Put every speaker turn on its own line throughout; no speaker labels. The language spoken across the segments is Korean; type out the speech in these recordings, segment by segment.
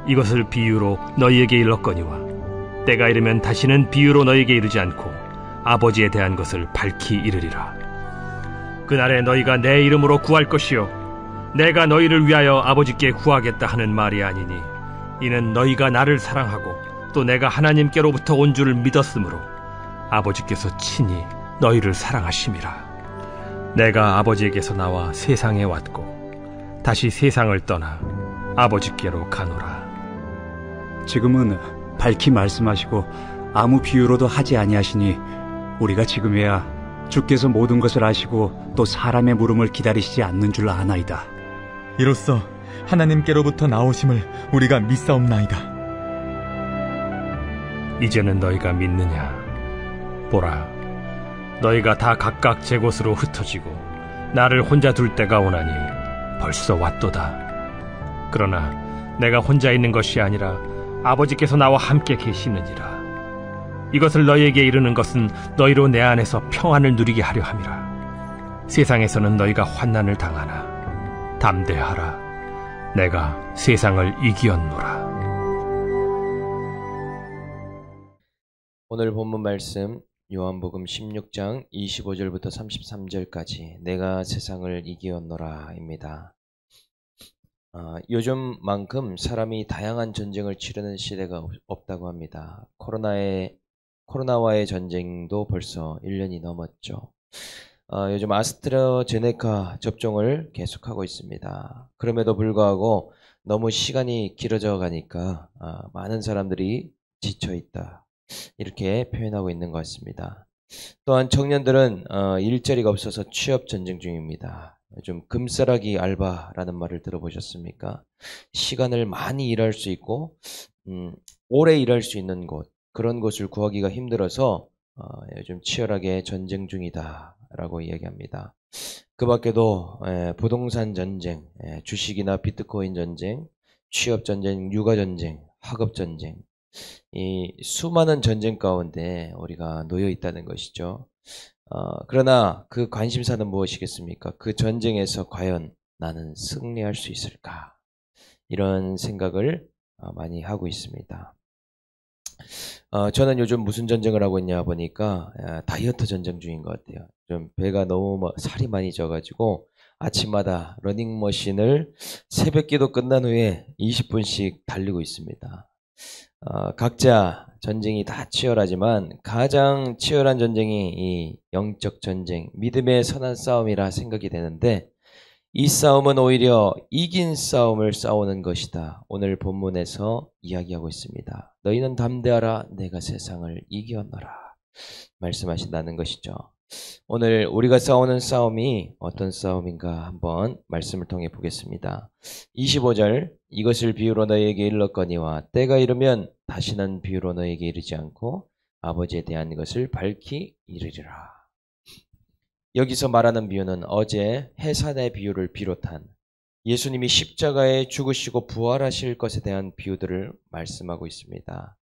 이것을 비유로 너희에게 일렀거니와 때가 이르면 다시는 비유로 너희에게 이르지 않고 아버지에 대한 것을 밝히 이르리라. 그날에 너희가 내 이름으로 구할 것이요 내가 너희를 위하여 아버지께 구하겠다 하는 말이 아니니 이는 너희가 나를 사랑하고 또 내가 하나님께로부터 온 줄을 믿었으므로 아버지께서 친히 너희를 사랑하심이라. 내가 아버지에게서 나와 세상에 왔고 다시 세상을 떠나 아버지께로 가노라.
지금은 밝히 말씀하시고 아무 비유로도 하지 아니하시니 우리가 지금에야 주께서 모든 것을 아시고 또 사람의 물음을 기다리시지 않는 줄 아나이다.
이로써 하나님께로부터 나오심을 우리가 믿사옵나이다.
이제는 너희가 믿느냐? 보라, 너희가 다 각각 제 곳으로 흩어지고 나를 혼자 둘 때가 오나니 벌써 왔도다. 그러나 내가 혼자 있는 것이 아니라 아버지께서 나와 함께 계시느니라. 이것을 너희에게 이르는 것은 너희로 내 안에서 평안을 누리게 하려 함이라. 세상에서는 너희가 환난을 당하나 담대하라. 내가 세상을 이기었노라.
오늘 본문 말씀 요한복음 16장 25절부터 33절까지 내가 세상을 이기었노라입니다. 요즘만큼 사람이 다양한 전쟁을 치르는 시대가 없다고 합니다. 코로나와의 전쟁도 벌써 1년이 넘었죠. 요즘 아스트라제네카 접종을 계속하고 있습니다. 그럼에도 불구하고 너무 시간이 길어져 가니까 많은 사람들이 지쳐있다, 이렇게 표현하고 있는 것 같습니다. 또한 청년들은 일자리가 없어서 취업 전쟁 중입니다. 요즘 금싸라기 알바라는 말을 들어보셨습니까? 시간을 많이 일할 수 있고 오래 일할 수 있는 곳, 그런 곳을 구하기가 힘들어서 요즘 치열하게 전쟁 중이다 라고 이야기합니다. 그 밖에도 부동산 전쟁, 주식이나 비트코인 전쟁, 취업 전쟁, 육아 전쟁, 학업 전쟁, 이 수많은 전쟁 가운데 우리가 놓여 있다는 것이죠. 그러나 그 관심사는 무엇이겠습니까? 그 전쟁에서 과연 나는 승리할 수 있을까? 이런 생각을 많이 하고 있습니다. 저는 요즘 무슨 전쟁을 하고 있냐 보니까 다이어트 전쟁 중인 것 같아요. 좀 배가 너무 살이 많이 쪄가지고 아침마다 러닝머신을 새벽기도 끝난 후에 20분씩 달리고 있습니다. 각자 전쟁이 다 치열하지만 가장 치열한 전쟁이 이 영적 전쟁, 믿음의 선한 싸움이라 생각이 되는데, 이 싸움은 오히려 이긴 싸움을 싸우는 것이다. 오늘 본문에서 이야기하고 있습니다. 너희는 담대하라, 내가 세상을 이기었노라 말씀하신다는 것이죠. 오늘 우리가 싸우는 싸움이 어떤 싸움인가 한번 말씀을 통해 보겠습니다. 25절, 이것을 비유로 너희에게 일렀거니와 때가 이르면 다시는 비유로 너희에게 이르지 않고 아버지에 대한 것을 밝히 이르리라. 여기서 말하는 비유는 어제 해산의 비유를 비롯한 예수님이 십자가에 죽으시고 부활하실 것에 대한 비유들을 말씀하고 있습니다.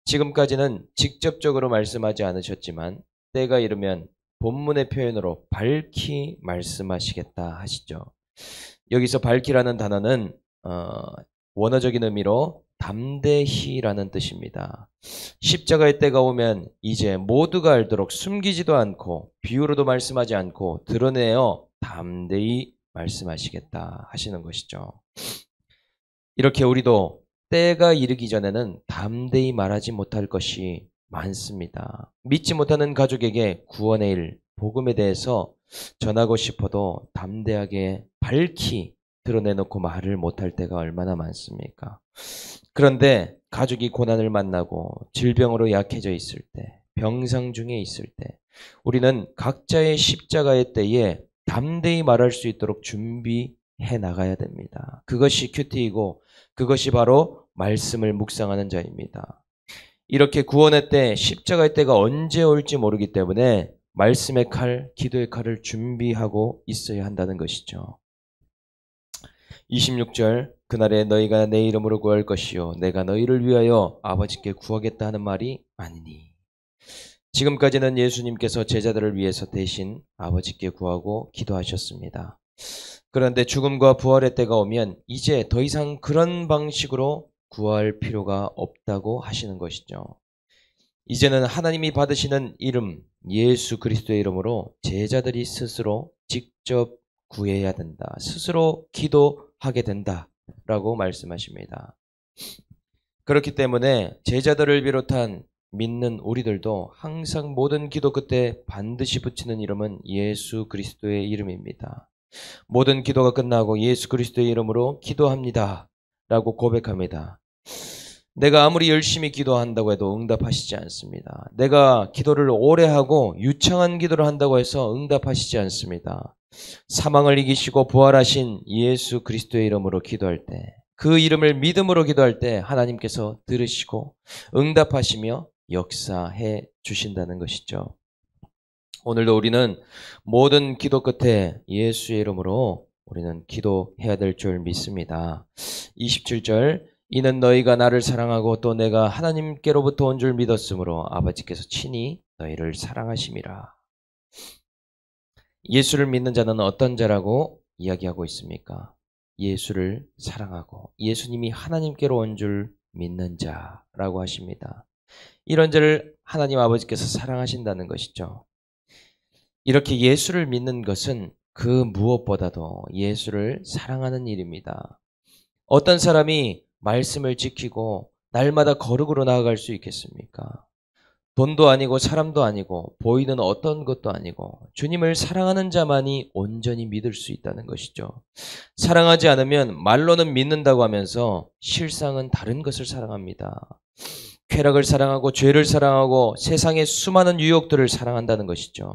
지금까지는 직접적으로 말씀하지 않으셨지만 때가 이르면 본문의 표현으로 밝히 말씀하시겠다 하시죠. 여기서 밝히라는 단어는 원어적인 의미로 담대히라는 뜻입니다. 십자가의 때가 오면 이제 모두가 알도록 숨기지도 않고 비유로도 말씀하지 않고 드러내어 담대히 말씀하시겠다 하시는 것이죠. 이렇게 우리도 때가 이르기 전에는 담대히 말하지 못할 것이 많습니다. 믿지 못하는 가족에게 구원의 일, 복음에 대해서 전하고 싶어도 담대하게 밝히 드러내놓고 말을 못할 때가 얼마나 많습니까? 그런데 가족이 고난을 만나고 질병으로 약해져 있을 때, 병상 중에 있을 때 우리는 각자의 십자가의 때에 담대히 말할 수 있도록 준비해 나가야 됩니다. 그것이 큐티이고 그것이 바로 말씀을 묵상하는 자입니다. 이렇게 구원의 때, 십자가의 때가 언제 올지 모르기 때문에 말씀의 칼, 기도의 칼을 준비하고 있어야 한다는 것이죠. 26절, 그날에 너희가 내 이름으로 구할 것이요 내가 너희를 위하여 아버지께 구하겠다 하는 말이 아니니. 지금까지는 예수님께서 제자들을 위해서 대신 아버지께 구하고 기도하셨습니다. 그런데 죽음과 부활의 때가 오면 이제 더 이상 그런 방식으로 구할 필요가 없다고 하시는 것이죠. 이제는 하나님이 받으시는 이름 예수 그리스도의 이름으로 제자들이 스스로 직접 구해야 된다. 스스로 기도하게 된다라고 말씀하십니다. 그렇기 때문에 제자들을 비롯한 믿는 우리들도 항상 모든 기도 끝에 반드시 붙이는 이름은 예수 그리스도의 이름입니다. 모든 기도가 끝나고 예수 그리스도의 이름으로 기도합니다 라고 고백합니다. 내가 아무리 열심히 기도한다고 해도 응답하시지 않습니다. 내가 기도를 오래 하고 유창한 기도를 한다고 해서 응답하시지 않습니다. 사망을 이기시고 부활하신 예수 그리스도의 이름으로 기도할 때, 그 이름을 믿음으로 기도할 때 하나님께서 들으시고 응답하시며 역사해 주신다는 것이죠. 오늘도 우리는 모든 기도 끝에 예수의 이름으로 우리는 기도해야 될 줄 믿습니다. 27절, 이는 너희가 나를 사랑하고 또 내가 하나님께로부터 온 줄 믿었으므로 아버지께서 친히 너희를 사랑하심이라. 예수를 믿는 자는 어떤 자라고 이야기하고 있습니까? 예수를 사랑하고 예수님이 하나님께로 온 줄 믿는 자라고 하십니다. 이런 자를 하나님 아버지께서 사랑하신다는 것이죠. 이렇게 예수를 믿는 것은 그 무엇보다도 예수를 사랑하는 일입니다. 어떤 사람이 말씀을 지키고 날마다 거룩으로 나아갈 수 있겠습니까? 돈도 아니고 사람도 아니고 보이는 어떤 것도 아니고 주님을 사랑하는 자만이 온전히 믿을 수 있다는 것이죠. 사랑하지 않으면 말로는 믿는다고 하면서 실상은 다른 것을 사랑합니다. 쾌락을 사랑하고 죄를 사랑하고 세상의 수많은 유혹들을 사랑한다는 것이죠.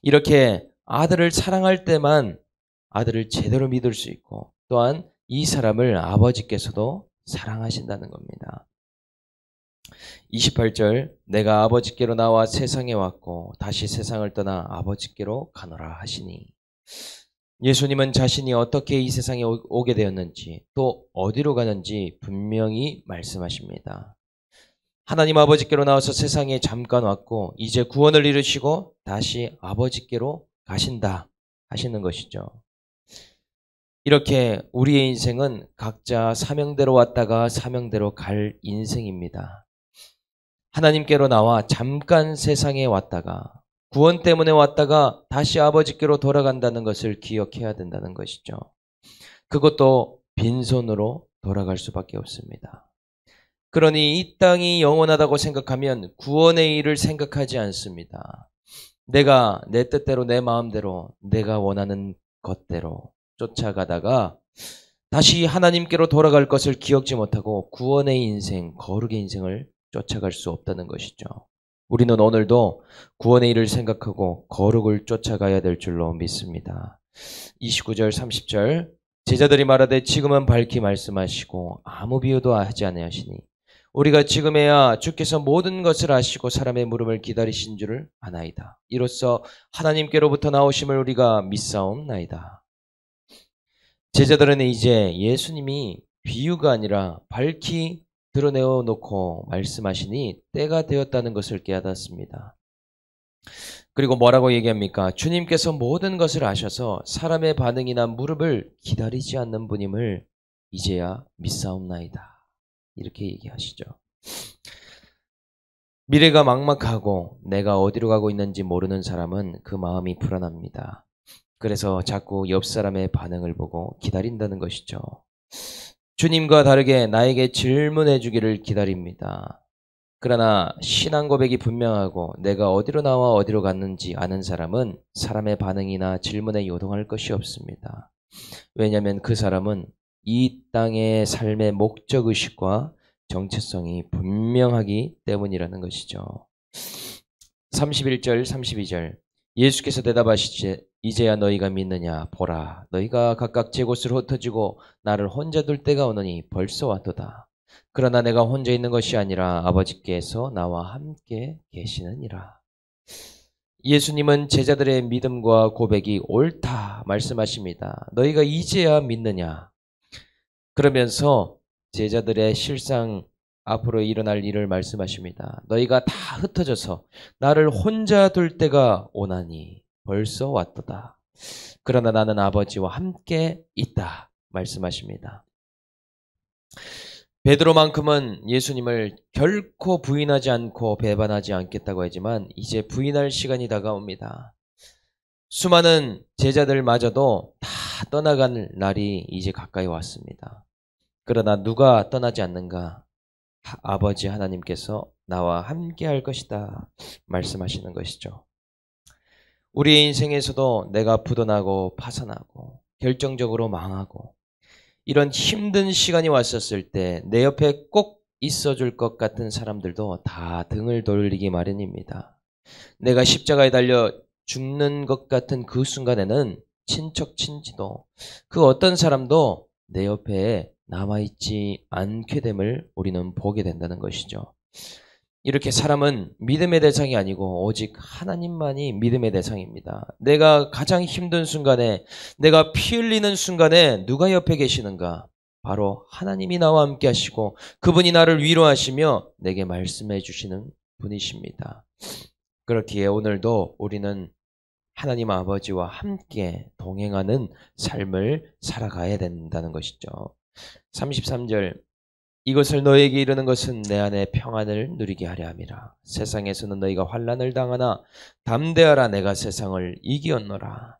이렇게 아들을 사랑할 때만 아들을 제대로 믿을 수 있고 또한 이 사람을 아버지께서도 사랑하신다는 겁니다. 28절, 내가 아버지께로 나와 세상에 왔고 다시 세상을 떠나 아버지께로 가노라 하시니, 예수님은 자신이 어떻게 이 세상에 오게 되었는지 또 어디로 가는지 분명히 말씀하십니다. 하나님 아버지께로 나와서 세상에 잠깐 왔고 이제 구원을 이루시고 다시 아버지께로 가신다 하시는 것이죠. 이렇게 우리의 인생은 각자 사명대로 왔다가 사명대로 갈 인생입니다. 하나님께로 나와 잠깐 세상에 왔다가 구원 때문에 왔다가 다시 아버지께로 돌아간다는 것을 기억해야 된다는 것이죠. 그것도 빈손으로 돌아갈 수밖에 없습니다. 그러니 이 땅이 영원하다고 생각하면 구원의 일을 생각하지 않습니다. 내가 내 뜻대로 내 마음대로 내가 원하는 것대로 쫓아가다가 다시 하나님께로 돌아갈 것을 기억지 못하고 구원의 인생, 거룩의 인생을 쫓아갈 수 없다는 것이죠. 우리는 오늘도 구원의 일을 생각하고 거룩을 쫓아가야 될 줄로 믿습니다. 29절 30절, 제자들이 말하되 지금은 밝히 말씀하시고 아무 비유도 하지 아니하시니 우리가 지금에야 주께서 모든 것을 아시고 사람의 물음을 기다리신 줄을 아나이다. 이로써 하나님께로부터 나오심을 우리가 믿사옵나이다. 제자들은 이제 예수님이 비유가 아니라 밝히 드러내어 놓고 말씀하시니 때가 되었다는 것을 깨닫습니다. 그리고 뭐라고 얘기합니까? 주님께서 모든 것을 아셔서 사람의 반응이나 무릎을 기다리지 않는 분임을 이제야 믿사옵나이다. 이렇게 얘기하시죠. 미래가 막막하고 내가 어디로 가고 있는지 모르는 사람은 그 마음이 불안합니다. 그래서 자꾸 옆 사람의 반응을 보고 기다린다는 것이죠. 주님과 다르게 나에게 질문해 주기를 기다립니다. 그러나 신앙 고백이 분명하고 내가 어디로 나와 어디로 갔는지 아는 사람은 사람의 반응이나 질문에 요동할 것이 없습니다. 왜냐하면 그 사람은 이 땅의 삶의 목적의식과 정체성이 분명하기 때문이라는 것이죠. 31절 32절, 예수께서 대답하시되 이제야 너희가 믿느냐? 보라, 너희가 각각 제 곳으로 흩어지고 나를 혼자 둘 때가 오느니 벌써 왔도다. 그러나 내가 혼자 있는 것이 아니라 아버지께서 나와 함께 계시느니라. 예수님은 제자들의 믿음과 고백이 옳다 말씀하십니다. 너희가 이제야 믿느냐? 그러면서 제자들의 실상 앞으로 일어날 일을 말씀하십니다. 너희가 다 흩어져서 나를 혼자 둘 때가 오나니 벌써 왔도다. 그러나 나는 아버지와 함께 있다 말씀하십니다. 베드로만큼은 예수님을 결코 부인하지 않고 배반하지 않겠다고 하지만 이제 부인할 시간이 다가옵니다. 수많은 제자들마저도 다 떠나갈 날이 이제 가까이 왔습니다. 그러나 누가 떠나지 않는가? 아버지 하나님께서 나와 함께 할 것이다 말씀하시는 것이죠. 우리의 인생에서도 내가 부도나고 파산하고 결정적으로 망하고 이런 힘든 시간이 왔었을 때 내 옆에 꼭 있어줄 것 같은 사람들도 다 등을 돌리기 마련입니다. 내가 십자가에 달려 죽는 것 같은 그 순간에는 친척 친지도 그 어떤 사람도 내 옆에 남아있지 않게 됨을 우리는 보게 된다는 것이죠. 이렇게 사람은 믿음의 대상이 아니고 오직 하나님만이 믿음의 대상입니다. 내가 가장 힘든 순간에, 내가 피 흘리는 순간에 누가 옆에 계시는가? 바로 하나님이 나와 함께 하시고 그분이 나를 위로하시며 내게 말씀해 주시는 분이십니다. 그렇기에 오늘도 우리는 하나님 아버지와 함께 동행하는 삶을 살아가야 된다는 것이죠. 33절, 이것을 너에게 이르는 것은 내 안에 평안을 누리게 하려 함이라. 세상에서는 너희가 환난을 당하나 담대하라, 내가 세상을 이기었노라.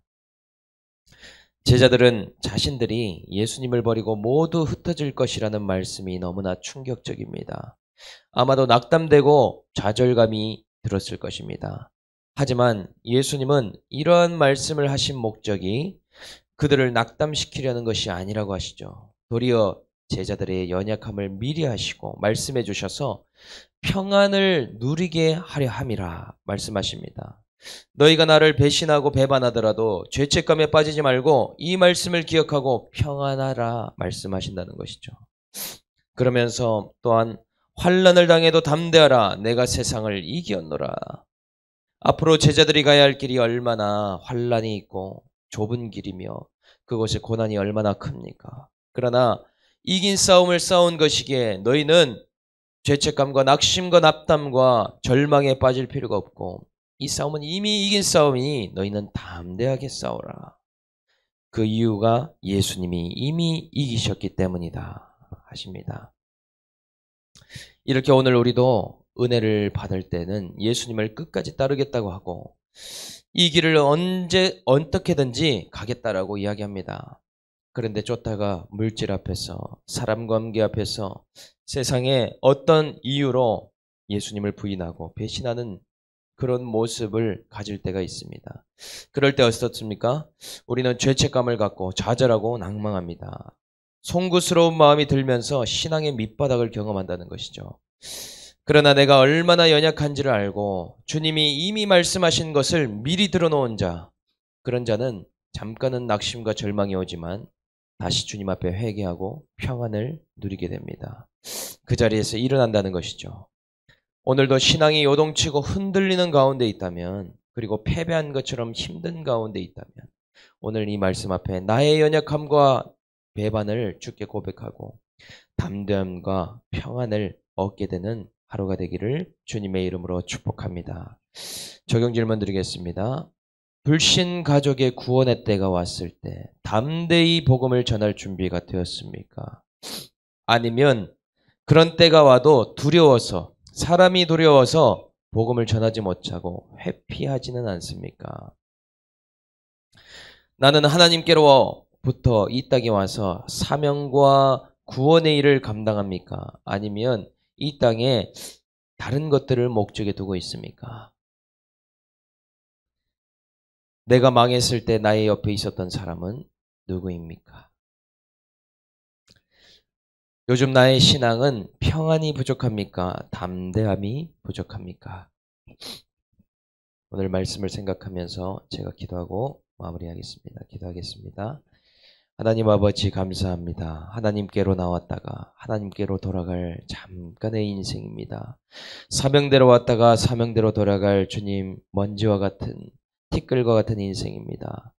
제자들은 자신들이 예수님을 버리고 모두 흩어질 것이라는 말씀이 너무나 충격적입니다. 아마도 낙담되고 좌절감이 들었을 것입니다. 하지만 예수님은 이러한 말씀을 하신 목적이 그들을 낙담시키려는 것이 아니라고 하시죠. 도리어 제자들의 연약함을 미리 하시고 말씀해 주셔서 평안을 누리게 하려 함이라 말씀하십니다. 너희가 나를 배신하고 배반하더라도 죄책감에 빠지지 말고 이 말씀을 기억하고 평안하라 말씀하신다는 것이죠. 그러면서 또한 환난을 당해도 담대하라, 내가 세상을 이기었노라. 앞으로 제자들이 가야 할 길이 얼마나 환난이 있고 좁은 길이며 그곳의 고난이 얼마나 큽니까? 그러나 이긴 싸움을 싸운 것이기에 너희는 죄책감과 낙심과 낙담과 절망에 빠질 필요가 없고 이 싸움은 이미 이긴 싸움이니 너희는 담대하게 싸워라. 그 이유가 예수님이 이미 이기셨기 때문이다 하십니다. 이렇게 오늘 우리도 은혜를 받을 때는 예수님을 끝까지 따르겠다고 하고 이 길을 언제 어떻게든지 가겠다라고 이야기합니다. 그런데 쫓다가 물질 앞에서, 사람 관계 앞에서, 세상에 어떤 이유로 예수님을 부인하고 배신하는 그런 모습을 가질 때가 있습니다. 그럴 때 어떻습니까? 우리는 죄책감을 갖고 좌절하고 낭망합니다. 송구스러운 마음이 들면서 신앙의 밑바닥을 경험한다는 것이죠. 그러나 내가 얼마나 연약한지를 알고 주님이 이미 말씀하신 것을 미리 들어놓은 자, 그런 자는 잠깐은 낙심과 절망이 오지만 다시 주님 앞에 회개하고 평안을 누리게 됩니다. 그 자리에서 일어난다는 것이죠. 오늘도 신앙이 요동치고 흔들리는 가운데 있다면, 그리고 패배한 것처럼 힘든 가운데 있다면 오늘 이 말씀 앞에 나의 연약함과 배반을 주께 고백하고 담대함과 평안을 얻게 되는 하루가 되기를 주님의 이름으로 축복합니다. 적용 질문 드리겠습니다. 불신 가족의 구원의 때가 왔을 때 담대히 복음을 전할 준비가 되었습니까? 아니면 그런 때가 와도 두려워서, 사람이 두려워서 복음을 전하지 못하고 회피하지는 않습니까? 나는 하나님께로부터 이 땅에 와서 사명과 구원의 일을 감당합니까? 아니면 이 땅에 다른 것들을 목적에 두고 있습니까? 내가 망했을 때 나의 옆에 있었던 사람은 누구입니까? 요즘 나의 신앙은 평안이 부족합니까? 담대함이 부족합니까? 오늘 말씀을 생각하면서 제가 기도하고 마무리하겠습니다. 기도하겠습니다. 하나님 아버지 감사합니다. 하나님께로 나왔다가 하나님께로 돌아갈 잠깐의 인생입니다. 사명대로 왔다가 사명대로 돌아갈 주님 먼지와 같은 티끌과 같은 인생입니다.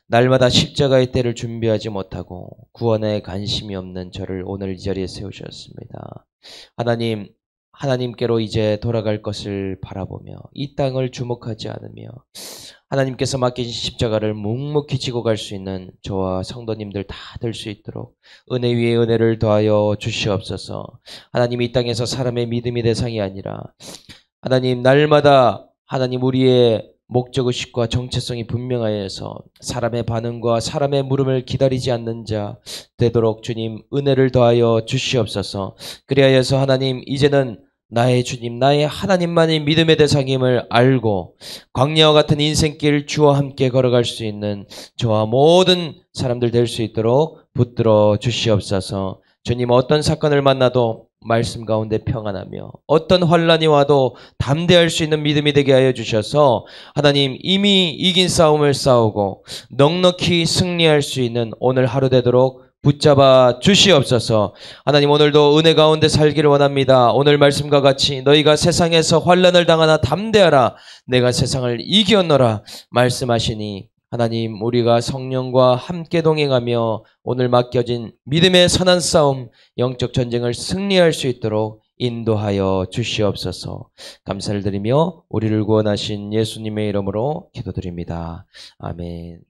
날마다 십자가의 때를 준비하지 못하고 구원에 관심이 없는 저를 오늘 이 자리에 세우셨습니다. 하나님, 하나님께로 이제 돌아갈 것을 바라보며 이 땅을 주목하지 않으며 하나님께서 맡기신 십자가를 묵묵히 지고 갈 수 있는 저와 성도님들 다 될 수 있도록 은혜 위에 은혜를 더하여 주시옵소서. 하나님, 이 땅에서 사람의 믿음이 대상이 아니라 하나님, 날마다 하나님 우리의 목적의식과 정체성이 분명하여서 사람의 반응과 사람의 물음을 기다리지 않는 자 되도록 주님 은혜를 더하여 주시옵소서. 그리하여서 하나님, 이제는 나의 주님, 나의 하나님만이 믿음의 대상임을 알고 광야와 같은 인생길 주와 함께 걸어갈 수 있는 저와 모든 사람들 될 수 있도록 붙들어 주시옵소서. 주님, 어떤 사건을 만나도 말씀 가운데 평안하며 어떤 환난이 와도 담대할 수 있는 믿음이 되게 하여 주셔서 하나님, 이미 이긴 싸움을 싸우고 넉넉히 승리할 수 있는 오늘 하루 되도록 붙잡아 주시옵소서. 하나님, 오늘도 은혜 가운데 살기를 원합니다. 오늘 말씀과 같이 너희가 세상에서 환난을 당하나 담대하라, 내가 세상을 이겼노라 말씀하시니 하나님, 우리가 성령과 함께 동행하며 오늘 맡겨진 믿음의 선한 싸움, 영적 전쟁을 승리할 수 있도록 인도하여 주시옵소서. 감사를 드리며 우리를 구원하신 예수님의 이름으로 기도드립니다. 아멘.